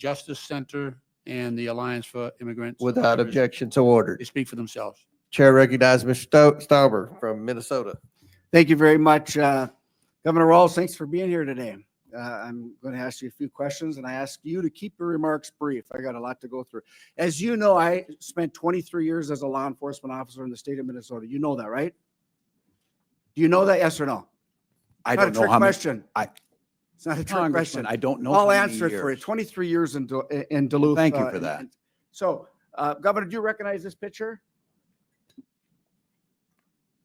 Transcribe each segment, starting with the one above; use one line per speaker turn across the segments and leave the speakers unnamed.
Justice Center and the Alliance for Immigrants.
Without objection, so ordered.
They speak for themselves.
Chair recognizes Mr. Stauber from Minnesota.
Thank you very much. Governor Walz, thanks for being here today. I'm going to ask you a few questions, and I ask you to keep your remarks brief. I got a lot to go through. As you know, I spent 23 years as a law enforcement officer in the state of Minnesota. You know that, right? Do you know that, yes or no?
I don't know how many.
It's not a trick question.
I don't know.
I'll
how many
answer it for you.
years.
23 years in Duluth.
Thank you for that.
So, Governor, do you recognize this picture?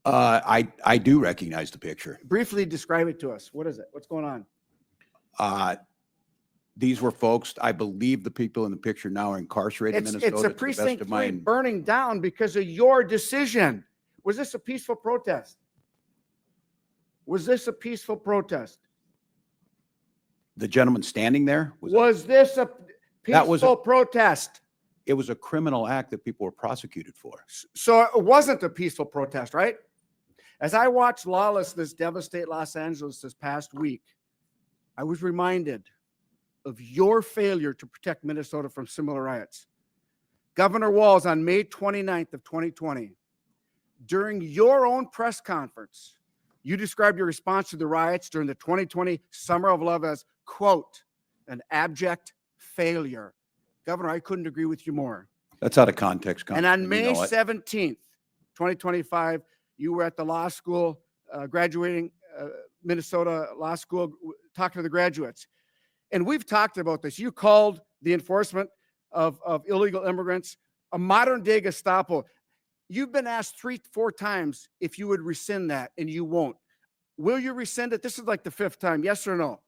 I do recognize the picture.
Briefly describe it to us. What is it? What's going on?
These were folks, I believe the people in the picture now are incarcerated in Minnesota.
It's a
to the best
precinct
of
3
my-
burning down because of your decision. Was this a peaceful protest? Was this a peaceful protest?
The gentleman standing there
Was this a
That was a-
peaceful protest?
it was a criminal act that people were prosecuted for.
So it wasn't a peaceful protest, right? As I watched lawlessness devastate Los Angeles this past week, I was reminded of your failure to protect Minnesota from similar riots. Governor Walz, on May 29th of 2020, during your own press conference, you described your response to the riots during the 2020 Summer of Love as, quote, an abject failure. Governor, I couldn't agree with you more.
That's out of context.
And on
Congressman,
May
you know it.
17th, 2025, you were at the law school, graduating Minnesota Law School, talking to the graduates. And we've talked about this. You called the enforcement of illegal immigrants a modern day Gestapo. You've been asked 3-4 times if you would rescind that, and you won't. Will you rescind it? This is like the 5th time, yes or no?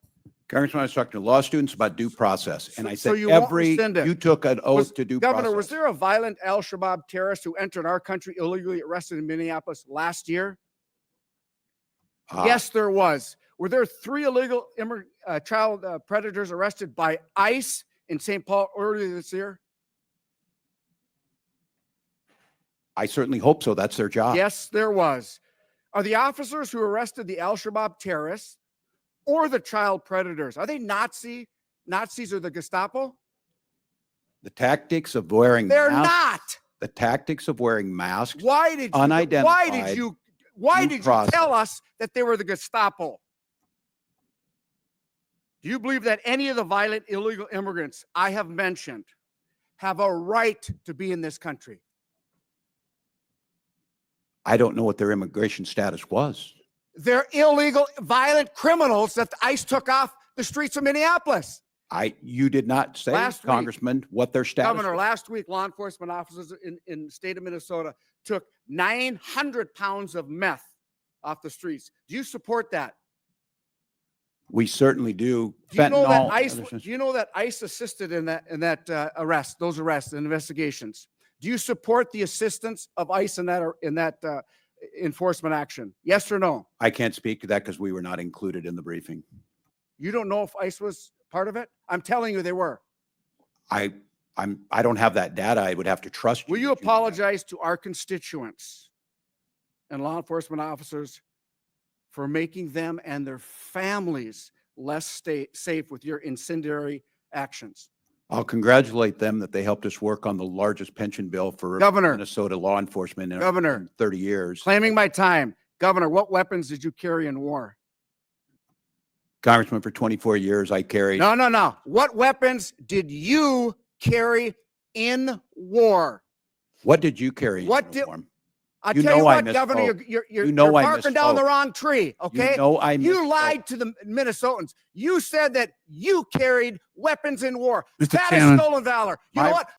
Congressman, I was talking to law students about due process, and I
So
said
you won't rescind it?
you took an oath to due
Governor,
process.
was there a violent al-Shabaab terrorist who entered our country illegally, arrested in Minneapolis last year? Yes, there was. Were there 3 illegal child predators arrested by ICE in St. Paul earlier this year?
I certainly hope so. That's their job.
Yes, there was. Are the officers who arrested the al-Shabaab terrorists or the child predators, are they Nazis or the Gestapo?
The tactics of wearing
They're
masks,
not.
the tactics of wearing masks.
Why did you,
Unidentified
why
due
did you
process.
tell us that they were the Gestapo? Do you believe that any of the violent illegal immigrants I have mentioned have a right to be in this country?
I don't know what their immigration status was.
They're illegal, violent criminals that the ICE took off the streets of Minneapolis.
You did not say,
Last week,
Congressman, what their status
Governor,
was.
last week, law enforcement officers in the state of Minnesota took 900 pounds of meth off the streets. Do you support that?
We certainly do.
Do you know that
Fentanyl,
ICE?
other things.
Do you know that ICE assisted in that arrest, those arrests and investigations? Do you support the assistance of ICE in that enforcement action? Yes or no?
I can't speak to that because we were not included in the briefing.
You don't know if ICE was part of it? I'm telling you, they were.
I don't have that data. I would have to trust you.
Will you
that know that.
apologize to our constituents and law enforcement officers for making them and their families less safe with your incendiary actions?
I'll congratulate them that they helped us work on the largest pension bill for
Governor.
Minnesota law enforcement in
Governor.
30 years.
Claiming my time. Governor, what weapons did you carry in war?
Congressman, for 24 years, I carried.
No. What weapons did you carry in war?
What did you carry in
What did-
uniform?
I'll
You
tell you
know I
what, Governor,
misspoke.
you're
You know I
barking down the
misspoke.
wrong tree, okay?
You know I
You
misspoke.
lied to the Minnesotans. You said that you carried weapons in war.
Mr.
That is
Chairman.
stolen valor. You know
My-
what?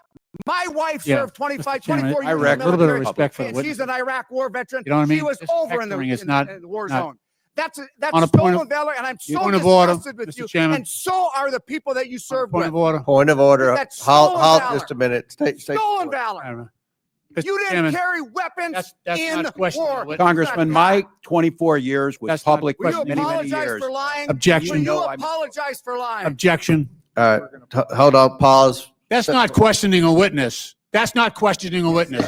My wife
Yeah,
served 25,
Mr. Chairman,
24
I
years in
reckon-
the
A little bit of
military,
respect for the
and
witness.
she's an Iraq war veteran.
You know what I mean?
She was
This
over in the
hectoring is not-
war
not-
zone. That's
On a point
stolen
of-
valor, and I'm so
Point of order,
disgusted with
Mr.
you.
Chairman.
And so are the people that you served
Point
with.
of order.
Point of order.
That's stolen
Halt
valor.
just a minute. State
Stolen valor.
Mr.
You didn't
Chairman,
carry weapons
that's
in
not questioning
war.
the witness.
Congressman, my 24 years was
That's not
public for
Will you
many, many
apologize
years.
for lying?
Objection.
Will you
No, I'm-
apologize for lying?
Objection.
All right. Hold on. Pause.
That's not questioning a witness. That's not questioning a witness.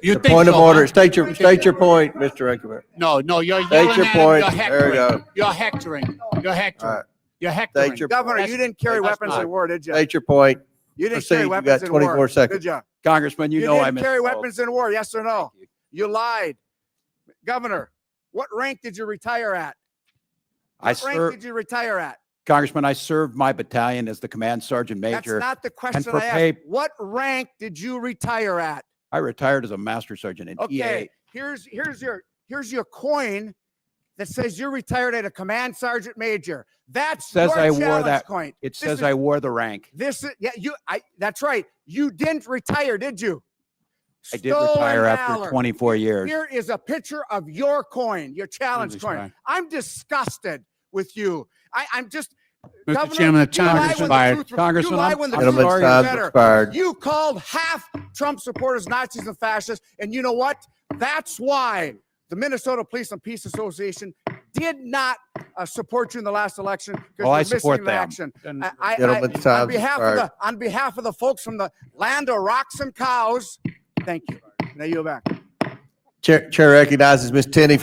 You
The
think
point of
so,
order.
huh?
State your point, Mr. Rankin.
No, you're
State
yelling
your
at him.
point.
You're
There we
hectoring.
go.
You're hectoring. You're hectoring.
All right.
You're hectoring.
State your,
Governor,
That's-
you didn't carry
that's
weapons
not-
in war, did you?
state your point.
You didn't
proceed.
carry
You
weapons
got
in war,
24 seconds.
did you?
Congressman, you know I
didn't carry
misspoke.
weapons in war, yes or no?
Thank you.
You lied. Governor, what rank did you retire at?
I
What rank
served,
did you retire at?
Congressman, I served my battalion as the command sergeant
That's
major.
not the question
for
I asked.
pay-
What rank did you retire at?
I retired as a master sergeant in
Okay,
EA.
here's your coin that says you're retired at a command sergeant major. That's
Says
your
I wore
challenge
that-
coin.
It
This
says
is-
I wore the rank.
This is that's right. You didn't retire, did you?
I did
Stolen
retire after
valor.
24 years.
Here is a picture of your coin, your challenge
Jesus
coin.
Christ.
I'm disgusted with you. I'm just.
Mr.
Governor,
Chairman, the
you lie
time
when
has
the
expired.
truth-
Congressman,
you lie
I'm-
when the
I'm
truth
Gentleman's
is
sorry.
time's
better.
expired.
You called half Trump supporters Nazis and fascists, and you know what? That's why the Minnesota Police and Peace Association did not support you in the last election because
Well, I
you're missing
support
in
them.
action.
Then-
Gentleman's
on
time's
behalf of
expired.
on behalf of the folks from the land of rocks and cows, thank you. Now you're back.
Chair recognizes Ms. Tenney from